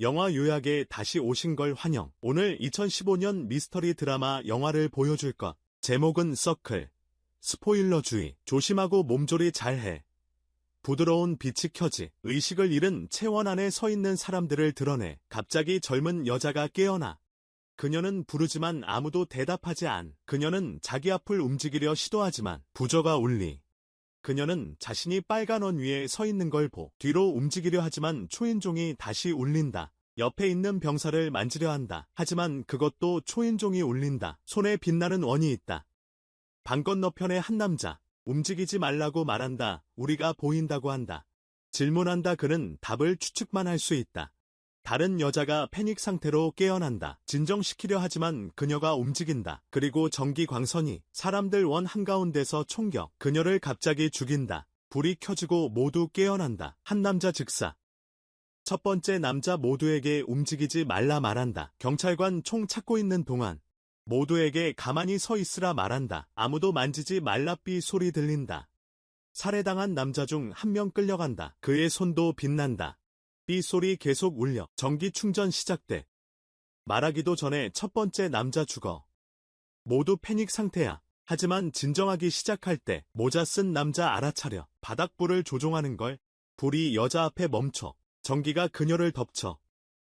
영화 요약에 다시 오신 걸 환영. 오늘 2015년 미스터리 드라마 영화를 보여줄 것. 제목은 서클. 스포일러 주의. 조심하고 몸조리 잘해. 부드러운 빛이 켜지. 의식을 잃은 체원 안에 서 있는 사람들을 드러내. 갑자기 젊은 여자가 깨어나. 그녀는 부르지만 아무도 대답하지 않. 그녀는 자기 앞을 움직이려 시도하지만 부저가 울리. 그녀는 자신이 빨간 원 위에 서 있는 걸 뒤로 움직이려 하지만 초인종이 다시 울린다. 옆에 있는 병사를 만지려 한다. 하지만 그것도 초인종이 울린다. 손에 빛나는 원이 있다. 방 건너편의 한 남자. 움직이지 말라고 말한다. 우리가 보인다고 한다. 질문한다. 그는 답을 추측만 할 수 있다. 다른 여자가 패닉 상태로 깨어난다. 진정시키려 하지만 그녀가 움직인다. 그리고 전기 광선이 사람들 원 한가운데서 총격. 그녀를 갑자기 죽인다. 불이 켜지고 모두 깨어난다. 한 남자 즉사. 첫 번째 남자 모두에게 움직이지 말라 말한다. 경찰관 총 찾고 있는 동안 모두에게 가만히 서 있으라 말한다. 아무도 만지지 말라 삐 소리 들린다. 살해당한 남자 중 한 명 끌려간다. 그의 손도 빛난다. 삐 소리 계속 울려. 전기 충전 시작돼. 말하기도 전에 첫 번째 남자 죽어. 모두 패닉 상태야. 하지만 진정하기 시작할 때 모자 쓴 남자 알아차려. 바닥불을 조종하는 걸. 불이 여자 앞에 멈춰. 전기가 그녀를 덮쳐.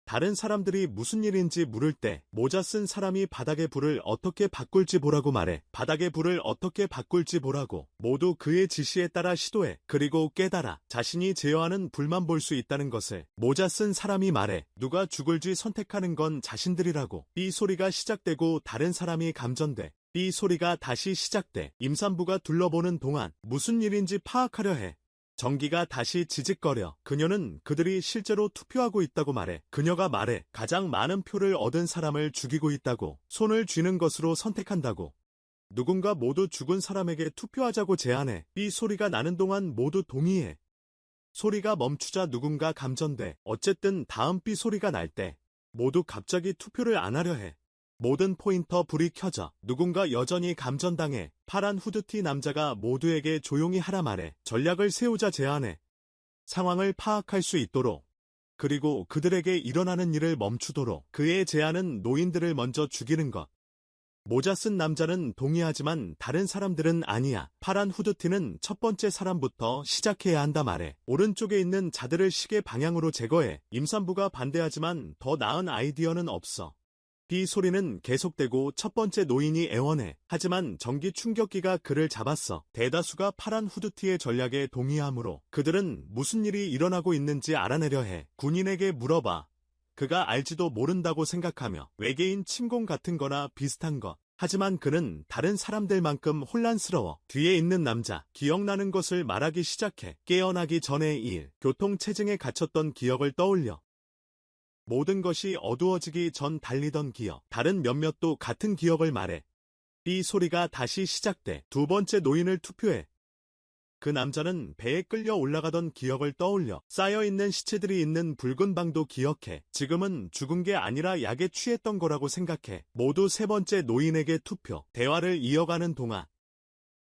다른 사람들이 무슨 일인지 물을 때 모자 쓴 사람이 바닥의 불을 어떻게 바꿀지 보라고 말해. 바닥의 불을 어떻게 바꿀지 보라고. 모두 그의 지시에 따라 시도해. 그리고 깨달아. 자신이 제어하는 불만 볼 수 있다는 것을. 모자 쓴 사람이 말해. 누가 죽을지 선택하는 건 자신들이라고. 삐 소리가 시작되고 다른 사람이 감전돼. 삐 소리가 다시 시작돼. 임산부가 둘러보는 동안 무슨 일인지 파악하려 해. 전기가 다시 지직거려. 그녀는 그들이 실제로 투표하고 있다고 말해. 그녀가 말해. 가장 많은 표를 얻은 사람을 죽이고 있다고. 손을 쥐는 것으로 선택한다고. 누군가 모두 죽은 사람에게 투표하자고 제안해. 삐 소리가 나는 동안 모두 동의해. 소리가 멈추자 누군가 감전돼. 어쨌든 다음 삐 소리가 날 때 모두 갑자기 투표를 안 하려 해. 모든 포인터 불이 켜져. 누군가 여전히 감전당해. 파란 후드티 남자가 모두에게 조용히 하라 말해. 전략을 세우자 제안해. 상황을 파악할 수 있도록. 그리고 그들에게 일어나는 일을 멈추도록. 그의 제안은 노인들을 먼저 죽이는 것. 모자 쓴 남자는 동의하지만 다른 사람들은 아니야. 파란 후드티는 첫 번째 사람부터 시작해야 한다 말해. 오른쪽에 있는 자들을 시계 방향으로 제거해. 임산부가 반대하지만 더 나은 아이디어는 없어. 삐 소리는 계속되고 첫 번째 노인이 애원해. 하지만 전기 충격기가 그를 잡았어. 대다수가 파란 후드티의 전략에 동의하므로 그들은 무슨 일이 일어나고 있는지 알아내려 해. 군인에게 물어봐. 그가 알지도 모른다고 생각하며 외계인 침공 같은 거나 비슷한 것. 하지만 그는 다른 사람들만큼 혼란스러워. 뒤에 있는 남자, 기억나는 것을 말하기 시작해. 깨어나기 전의 일, 교통체증에 갇혔던 기억을 떠올려. 모든 것이 어두워지기 전 달리던 기억, 다른 몇몇도 같은 기억을 말해. 삐 소리가 다시 시작돼. 두 번째 노인을 투표해. 그 남자는 배에 끌려 올라가던 기억을 떠올려. 쌓여있는 시체들이 있는 붉은 방도 기억해. 지금은 죽은 게 아니라 약에 취했던 거라고 생각해. 모두 세 번째 노인에게 투표. 대화를 이어가는 동안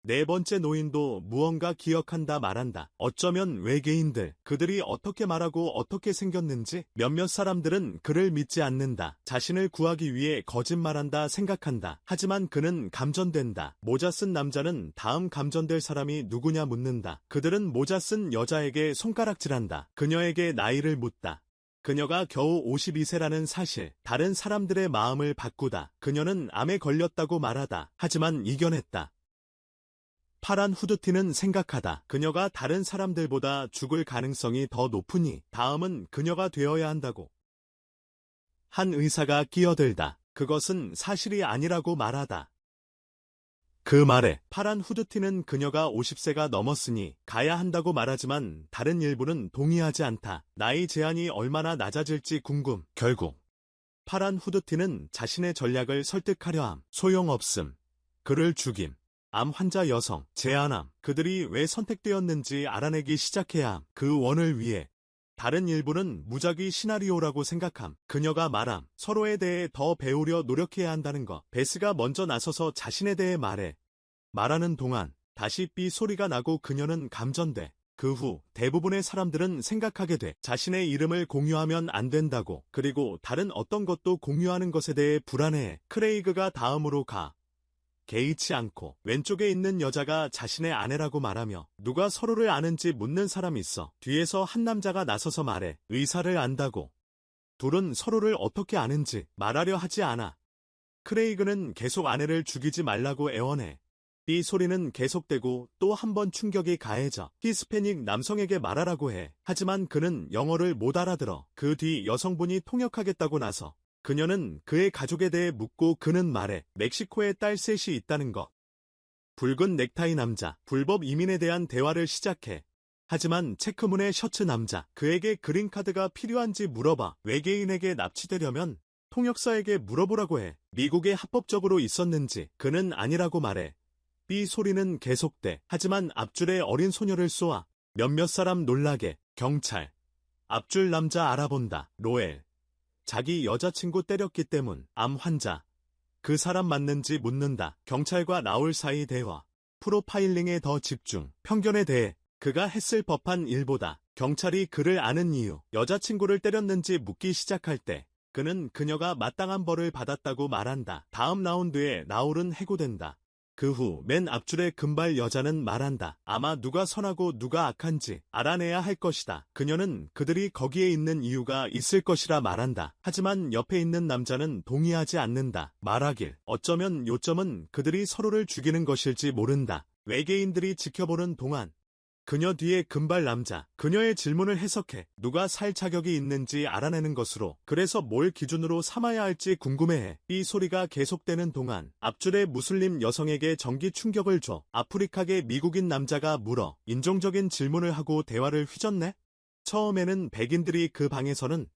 네 번째 노인도 무언가 기억한다 말한다. 어쩌면 외계인들, 그들이 어떻게 말하고 어떻게 생겼는지. 몇몇 사람들은 그를 믿지 않는다. 자신을 구하기 위해 거짓말한다 생각한다. 하지만 그는 감전된다. 모자 쓴 남자는 다음 감전될 사람이 누구냐 묻는다. 그들은 모자 쓴 여자에게 손가락질한다. 그녀에게 나이를 묻다. 그녀가 겨우 52세라는 사실, 다른 사람들의 마음을 바꾸다. 그녀는 암에 걸렸다고 말하다. 하지만 이겨냈다. 파란 후드티는 생각하다. 그녀가 다른 사람들보다 죽을 가능성이 더 높으니 다음은 그녀가 되어야 한다고. 한 의사가 끼어들다. 그것은 사실이 아니라고 말하다. 그 말에 파란 후드티는 그녀가 50세가 넘었으니 가야 한다고 말하지만 다른 일부는 동의하지 않다. 나이 제한이 얼마나 낮아질지 궁금. 결국 파란 후드티는 자신의 전략을 설득하려 함. 소용없음. 그를 죽임. 암 환자 여성, 제한함, 그들이 왜 선택되었는지 알아내기 시작해야 함. 그 원을 위해. 다른 일부는 무작위 시나리오라고 생각함. 그녀가 말함. 서로에 대해 더 배우려 노력해야 한다는 것. 베스가 먼저 나서서 자신에 대해 말해. 말하는 동안 다시 삐 소리가 나고 그녀는 감전돼. 그 후 대부분의 사람들은 생각하게 돼. 자신의 이름을 공유하면 안 된다고. 그리고 다른 어떤 것도 공유하는 것에 대해 불안해해. 크레이그가 다음으로 개의치 않고 왼쪽에 있는 여자가 자신의 아내라고 말하며 누가 서로를 아는지 묻는 사람이 있어. 뒤에서 한 남자가 나서서 말해. 의사를 안다고. 둘은 서로를 어떻게 아는지 말하려 하지 않아. 크레이그는 계속 아내를 죽이지 말라고 애원해. 삐 소리는 계속되고 또 한 번 충격이 가해져. 히스패닉 남성에게 말하라고 해. 하지만 그는 영어를 못 알아들어. 그 뒤 여성분이 통역하겠다고 나서 그녀는 그의 가족에 대해 묻고 그는 말해. 멕시코에 딸 셋이 있다는 것. 붉은 넥타이 남자, 불법 이민에 대한 대화를 시작해. 하지만 체크문의 셔츠 남자, 그에게 그린카드가 필요한지 물어봐. 외계인에게 납치되려면 통역사에게 물어보라고 해. 미국에 합법적으로 있었는지 그는 아니라고 말해. 삐 소리는 계속돼. 하지만 앞줄에 어린 소녀를 쏘아. 몇몇 사람 놀라게. 경찰. 앞줄 남자 알아본다. 로엘. 자기 여자친구 때렸기 때문. 암 환자. 그 사람 맞는지 묻는다. 경찰과 라울 사이 대화. 프로파일링에 더 집중. 편견에 대해 그가 했을 법한 일보다 경찰이 그를 아는 이유. 여자친구를 때렸는지 묻기 시작할 때 그는 그녀가 마땅한 벌을 받았다고 말한다. 다음 라운드에 라울은 해고된다. 그 후 맨 앞줄의 금발 여자는 말한다. 아마 누가 선하고 누가 악한지 알아내야 할 것이다. 그녀는 그들이 거기에 있는 이유가 있을 것이라 말한다. 하지만 옆에 있는 남자는 동의하지 않는다. 말하길. 어쩌면 요점은 그들이 서로를 죽이는 것일지 모른다. 외계인들이 지켜보는 동안 그녀 뒤에 금발 남자, 그녀의 질문을 해석해 누가 살 자격이 있는지 알아내는 것으로. 그래서 뭘 기준으로 삼아야 할지 궁금해해. 이 소리가 계속되는 동안 앞줄의 무슬림 여성에게 전기 충격을 줘. 아프리카계 미국인 남자가 물어. 인종적인 질문을 하고 대화를 휘젓네? 처음에는 백인들이 그 방에서는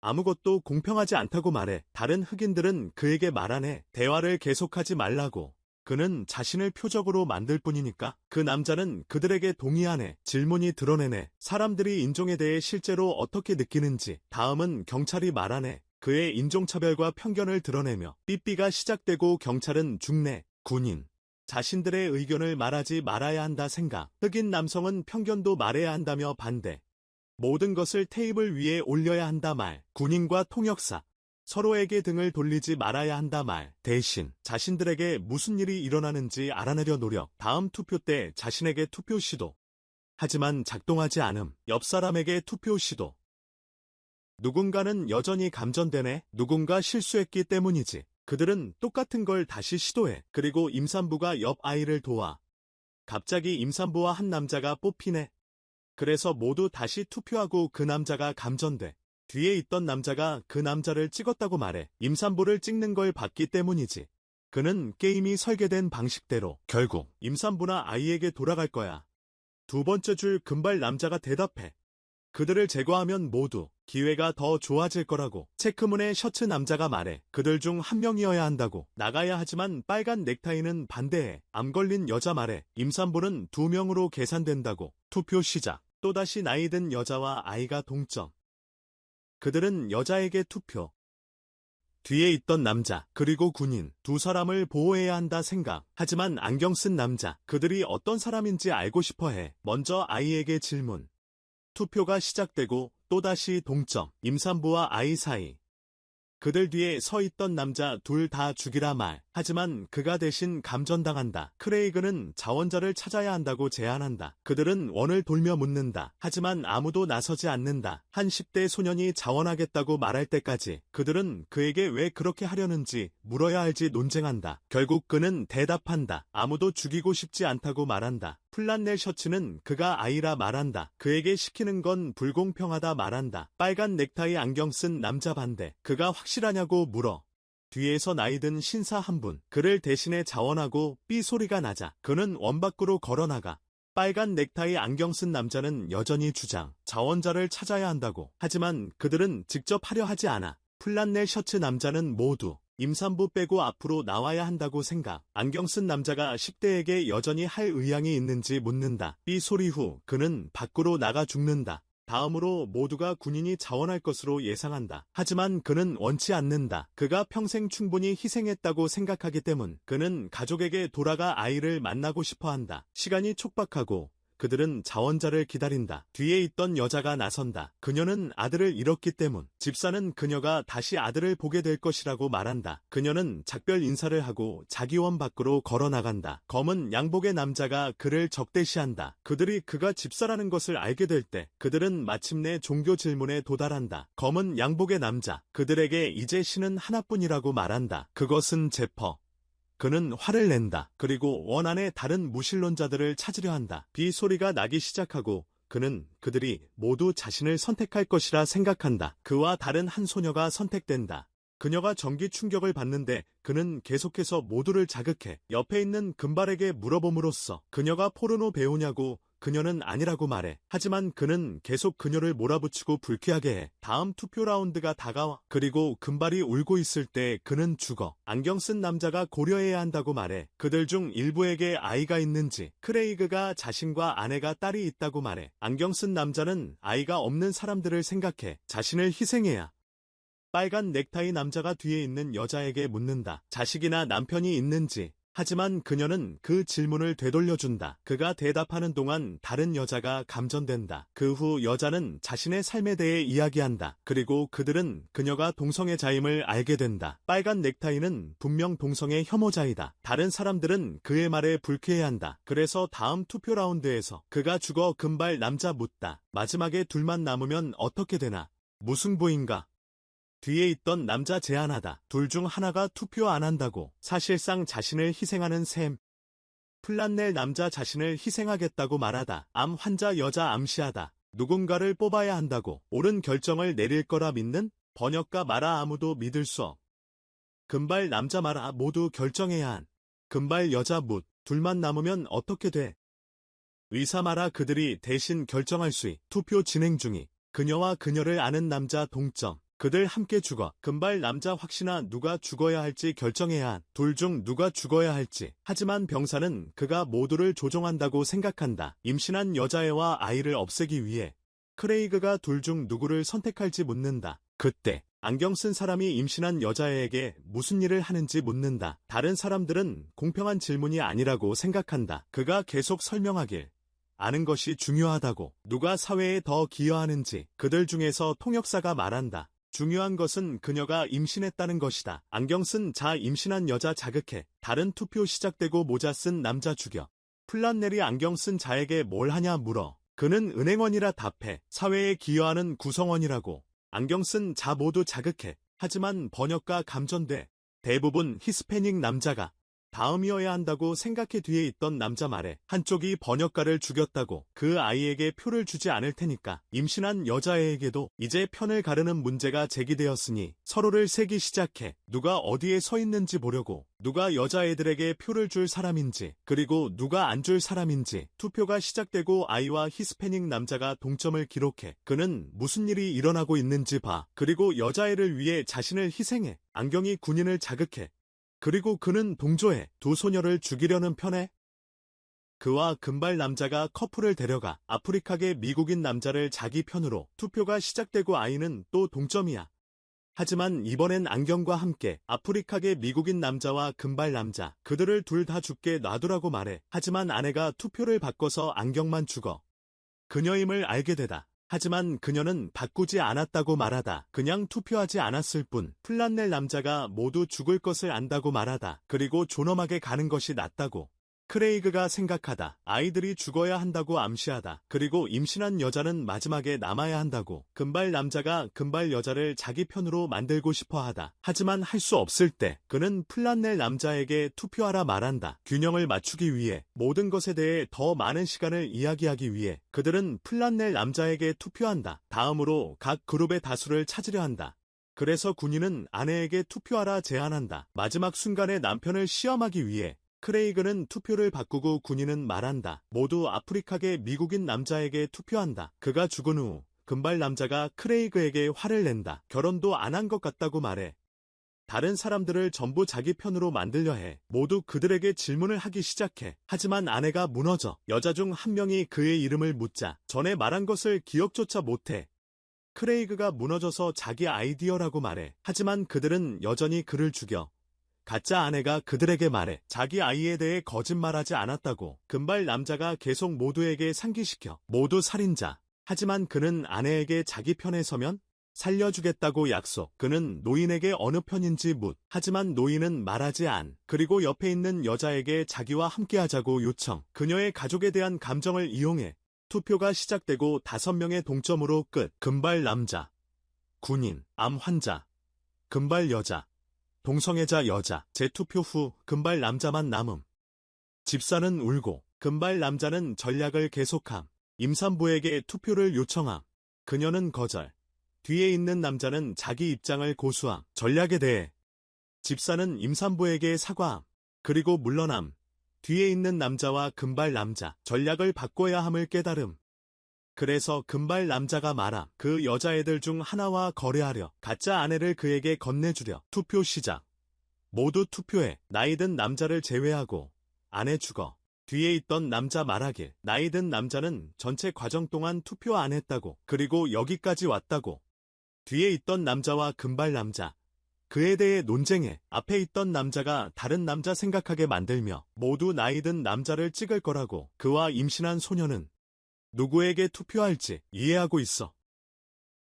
아무것도 공평하지 않다고 말해. 다른 흑인들은 그에게 말하네. 대화를 계속하지 말라고. 그는 자신을 표적으로 만들 뿐이니까. 그 남자는 그들에게 동의하네. 질문이 드러내네. 사람들이 인종에 대해 실제로 어떻게 느끼는지. 다음은 경찰이 말하네. 그의 인종차별과 편견을 드러내며 삐삐가 시작되고 경찰은 죽네. 군인. 자신들의 의견을 말하지 말아야 한다 생각. 흑인 남성은 편견도 말해야 한다며 반대. 모든 것을 테이블 위에 올려야 한다 말. 군인과 통역사. 서로에게 등을 돌리지 말아야 한다 말. 대신 자신들에게 무슨 일이 일어나는지 알아내려 노력. 다음 투표 때 자신에게 투표 시도. 하지만 작동하지 않음. 옆 사람에게 투표 시도. 누군가는 여전히 감전되네. 누군가 실수했기 때문이지. 그들은 똑같은 걸 다시 시도해. 그리고 임산부가 옆 아이를 도와. 갑자기 임산부와 한 남자가 뽑히네. 그래서 모두 다시 투표하고 그 남자가 감전돼. 뒤에 있던 남자가 그 남자를 찍었다고 말해. 임산부를 찍는 걸 봤기 때문이지. 그는 게임이 설계된 방식대로 결국 임산부나 아이에게 돌아갈 거야. 두 번째 줄 금발 남자가 대답해. 그들을 제거하면 모두 기회가 더 좋아질 거라고. 체크문의 셔츠 남자가 말해. 그들 중 한 명이어야 한다고. 나가야 하지만 빨간 넥타이는 반대해. 암 걸린 여자 말해. 임산부는 2명으로 계산된다고. 투표 시작. 또다시 나이 든 여자와 아이가 동점. 그들은 여자에게 투표. 뒤에 있던 남자, 그리고 군인, 두 사람을 보호해야 한다 생각. 하지만 안경 쓴 남자, 그들이 어떤 사람인지 알고 싶어 해. 먼저 아이에게 질문. 투표가 시작되고 또다시 동점. 임산부와 아이 사이. 그들 뒤에 서 있던 남자 둘 다 죽이라 말. 하지만 그가 대신 감전당한다. 크레이그는 자원자를 찾아야 한다고 제안한다. 그들은 원을 돌며 묻는다. 하지만 아무도 나서지 않는다. 한 10대 소년이 자원하겠다고 말할 때까지 그들은 그에게 왜 그렇게 하려는지 물어야 할지 논쟁한다. 결국 그는 대답한다. 아무도 죽이고 싶지 않다고 말한다. 플란넬 셔츠는 그가 아이라 말한다. 그에게 시키는 건 불공평하다 말한다. 빨간 넥타이 안경 쓴 남자 반대. 그가 확실하냐고 물어. 뒤에서 나이든 신사 한 분. 그를 대신해 자원하고 삐 소리가 나자 그는 원 밖으로 걸어나가. 빨간 넥타이 안경 쓴 남자는 여전히 주장. 자원자를 찾아야 한다고. 하지만 그들은 직접 하려 하지 않아. 플란넬 셔츠 남자는 모두 임산부 빼고 앞으로 나와야 한다고 생각. 안경 쓴 남자가 10대에게 여전히 할 의향이 있는지 묻는다. 삐 소리 후 그는 밖으로 나가 죽는다. 다음으로 모두가 군인이 자원할 것으로 예상한다. 하지만 그는 원치 않는다. 그가 평생 충분히 희생했다고 생각하기 때문. 그는 가족에게 돌아가 아이를 만나고 싶어 한다. 시간이 촉박하고 그들은 자원자를 기다린다. 뒤에 있던 여자가 나선다. 그녀는 아들을 잃었기 때문. 집사는 그녀가 다시 아들을 보게 될 것이라고 말한다. 그녀는 작별 인사를 하고 자기원 밖으로 걸어 나간다. 검은 양복의 남자가 그를 적대시한다. 그들이 그가 집사라는 것을 알게 될 때 그들은 마침내 종교 질문에 도달한다. 검은 양복의 남자, 그들에게 이제 신은 하나뿐이라고 말한다. 그것은 제퍼. 그는 화를 낸다. 그리고 원 안에 다른 무신론자들을 찾으려 한다. 비소리가 나기 시작하고 그는 그들이 모두 자신을 선택할 것이라 생각한다. 그와 다른 한 소녀가 선택된다. 그녀가 전기 충격을 받는데 그는 계속해서 모두를 자극해 옆에 있는 금발에게 물어봄으로써 그녀가 포르노 배우냐고 그녀는 아니라고 말해. 하지만 그는 계속 그녀를 몰아붙이고 불쾌하게 해. 다음 투표 라운드가 다가와. 그리고 금발이 울고 있을 때 그는 죽어. 안경 쓴 남자가 고려해야 한다고 말해. 그들 중 일부에게 아이가 있는지. 크레이그가 자신과 아내가 딸이 있다고 말해. 안경 쓴 남자는 아이가 없는 사람들을 생각해. 자신을 희생해야. 빨간 넥타이 남자가 뒤에 있는 여자에게 묻는다. 자식이나 남편이 있는지. 하지만 그녀는 그 질문을 되돌려준다. 그가 대답하는 동안 다른 여자가 감전된다. 그 후 여자는 자신의 삶에 대해 이야기한다. 그리고 그들은 그녀가 동성애자임을 알게 된다. 빨간 넥타이는 분명 동성애 혐오자이다. 다른 사람들은 그의 말에 불쾌해한다. 그래서 다음 투표 라운드에서 그가 죽어 금발 남자 묻다. 마지막에 둘만 남으면 어떻게 되나? 무승부인가? 뒤에 있던 남자 제안하다. 둘 중 하나가 투표 안 한다고. 사실상 자신을 희생하는 셈. 플란넬 남자 자신을 희생하겠다고 말하다. 암 환자 여자 암시하다. 누군가를 뽑아야 한다고. 옳은 결정을 내릴 거라 믿는? 번역가 마라 아무도 믿을 수 없. 금발 남자 마라 모두 결정해야 한. 금발 여자 묻. 둘만 남으면 어떻게 돼? 의사 마라 그들이 대신 결정할 수 있. 투표 진행 중이. 그녀와 그녀를 아는 남자 동점. 그들 함께 죽어. 금발 남자 확신하 누가 죽어야 할지 결정해야 한. 둘 중 누가 죽어야 할지. 하지만 병사는 그가 모두를 조종한다고 생각한다. 임신한 여자애와 아이를 없애기 위해. 크레이그가 둘 중 누구를 선택할지 묻는다. 그때 안경 쓴 사람이 임신한 여자애에게 무슨 일을 하는지 묻는다. 다른 사람들은 공평한 질문이 아니라고 생각한다. 그가 계속 설명하길. 아는 것이 중요하다고. 누가 사회에 더 기여하는지. 그들 중에서 통역사가 말한다. 중요한 것은 그녀가 임신했다는 것이다. 안경 쓴 자 임신한 여자 자극해. 다른 투표 시작되고 모자 쓴 남자 죽여. 플란넬이 안경 쓴 자에게 뭘 하냐 물어. 그는 은행원이라 답해. 사회에 기여하는 구성원이라고. 안경 쓴 자 모두 자극해. 하지만 번역가 감전돼. 대부분 히스패닉 남자가 다음이어야 한다고 생각해. 뒤에 있던 남자 말에 한쪽이 번역가를 죽였다고. 그 아이에게 표를 주지 않을 테니까. 임신한 여자애에게도 이제 편을 가르는 문제가 제기되었으니 서로를 세기 시작해. 누가 어디에 서 있는지 보려고. 누가 여자애들에게 표를 줄 사람인지, 그리고 누가 안 줄 사람인지. 투표가 시작되고 아이와 히스패닉 남자가 동점을 기록해. 그는 무슨 일이 일어나고 있는지 봐. 그리고 여자애를 위해 자신을 희생해. 안경이 군인을 자극해. 그리고 그는 동조해. 두 소녀를 죽이려는 편에 그와 금발 남자가 커플을 데려가. 아프리카계 미국인 남자를 자기 편으로. 투표가 시작되고 아이는 또 동점이야. 하지만 이번엔 안경과 함께 아프리카계 미국인 남자와 금발 남자. 그들을 둘 다 죽게 놔두라고 말해. 하지만 아내가 투표를 바꿔서 안경만 죽어. 그녀임을 알게 되다. 하지만 그녀는 바꾸지 않았다고 말하다. 그냥 투표하지 않았을 뿐. 플란넬 남자가 모두 죽을 것을 안다고 말하다. 그리고 존엄하게 가는 것이 낫다고. 크레이그가 생각하다. 아이들이 죽어야 한다고 암시하다. 그리고 임신한 여자는 마지막에 남아야 한다고. 금발 남자가 금발 여자를 자기 편으로 만들고 싶어 하다. 하지만 할 수 없을 때 그는 플란넬 남자에게 투표하라 말한다. 균형을 맞추기 위해. 모든 것에 대해 더 많은 시간을 이야기하기 위해. 그들은 플란넬 남자에게 투표한다. 다음으로 각 그룹의 다수를 찾으려 한다. 그래서 군인은 아내에게 투표하라 제안한다. 마지막 순간에 남편을 시험하기 위해. 크레이그는 투표를 바꾸고 군인은 말한다. 모두 아프리카계 미국인 남자에게 투표한다. 그가 죽은 후 금발 남자가 크레이그에게 화를 낸다. 결혼도 안 한 것 같다고 말해. 다른 사람들을 전부 자기 편으로 만들려 해. 모두 그들에게 질문을 하기 시작해. 하지만 아내가 무너져. 여자 중 한 명이 그의 이름을 묻자 전에 말한 것을 기억조차 못해. 크레이그가 무너져서 자기 아이디어라고 말해. 하지만 그들은 여전히 그를 죽여. 가짜 아내가 그들에게 말해 자기 아이에 대해 거짓말하지 않았다고. 금발 남자가 계속 모두에게 상기시켜. 모두 살인자. 하지만 그는 아내에게 자기 편에 서면 살려주겠다고 약속. 그는 노인에게 어느 편인지 묻. 하지만 노인은 말하지 않. 그리고 옆에 있는 여자에게 자기와 함께하자고 요청. 그녀의 가족에 대한 감정을 이용해 투표가 시작되고 5명의 동점으로 끝. 금발 남자, 군인, 암 환자, 금발 여자, 동성애자 여자. 재투표 후 금발 남자만 남음. 집사는 울고 금발 남자는 전략을 계속함. 임산부에게 투표를 요청함. 그녀는 거절. 뒤에 있는 남자는 자기 입장을 고수함. 전략에 대해 집사는 임산부에게 사과함. 그리고 물러남. 뒤에 있는 남자와 금발 남자 전략을 바꿔야 함을 깨달음. 그래서 금발 남자가 말함. 그 여자애들 중 하나와 거래하려. 가짜 아내를 그에게 건네주려. 투표 시작. 모두 투표해. 나이든 남자를 제외하고. 아내 죽어. 뒤에 있던 남자 말하길. 나이든 남자는 전체 과정 동안 투표 안 했다고. 그리고 여기까지 왔다고. 뒤에 있던 남자와 금발 남자. 그에 대해 논쟁해. 앞에 있던 남자가 다른 남자 생각하게 만들며 모두 나이든 남자를 찍을 거라고. 그와 임신한 소녀는 누구에게 투표할지 이해하고 있어.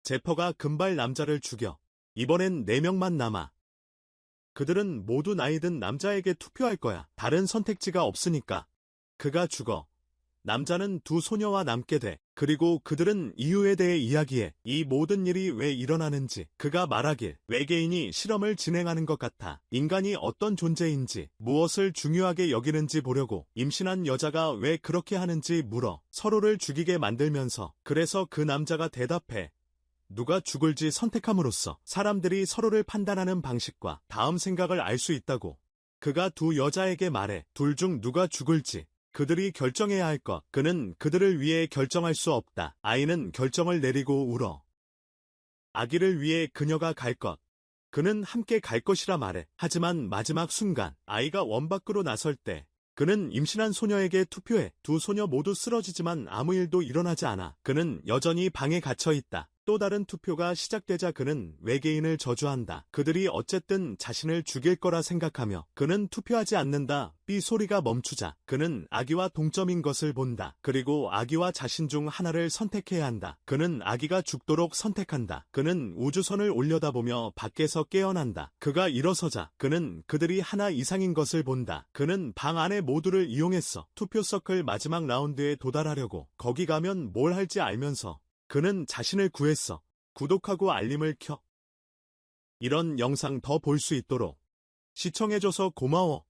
제퍼가 금발 남자를 죽여. 이번엔 4명만 남아. 그들은 모두 나이든 남자에게 투표할 거야. 다른 선택지가 없으니까. 그가 죽어. 남자는 2 소녀와 남게 돼. 그리고 그들은 이유에 대해 이야기해. 이 모든 일이 왜 일어나는지. 그가 말하길. 외계인이 실험을 진행하는 것 같아. 인간이 어떤 존재인지, 무엇을 중요하게 여기는지 보려고. 임신한 여자가 왜 그렇게 하는지 물어. 서로를 죽이게 만들면서. 그래서 그 남자가 대답해. 누가 죽을지 선택함으로써 사람들이 서로를 판단하는 방식과 다음 생각을 알 수 있다고. 그가 2 여자에게 말해. 둘 중 누가 죽을지 그들이 결정해야 할 것. 그는 그들을 위해 결정할 수 없다. 아이는 결정을 내리고 울어. 아기를 위해 그녀가 갈 것. 그는 함께 갈 것이라 말해. 하지만 마지막 순간 아이가 원 밖으로 나설 때 그는 임신한 소녀에게 투표해. 2 소녀 모두 쓰러지지만 아무 일도 일어나지 않아. 그는 여전히 방에 갇혀 있다. 또 다른 투표가 시작되자 그는 외계인을 저주한다. 그들이 어쨌든 자신을 죽일 거라 생각하며 그는 투표하지 않는다. 삐 소리가 멈추자 그는 아기와 동점인 것을 본다. 그리고 아기와 자신 중 하나를 선택해야 한다. 그는 아기가 죽도록 선택한다. 그는 우주선을 올려다보며 밖에서 깨어난다. 그가 일어서자 그는 그들이 하나 이상인 것을 본다. 그는 방 안에 모두를 이용했어. 투표 서클 마지막 라운드에 도달하려고. 거기 가면 뭘 할지 알면서 그는 자신을 구했어. 구독하고 알림을 켜. 이런 영상 더 볼 수 있도록 시청해줘서 고마워.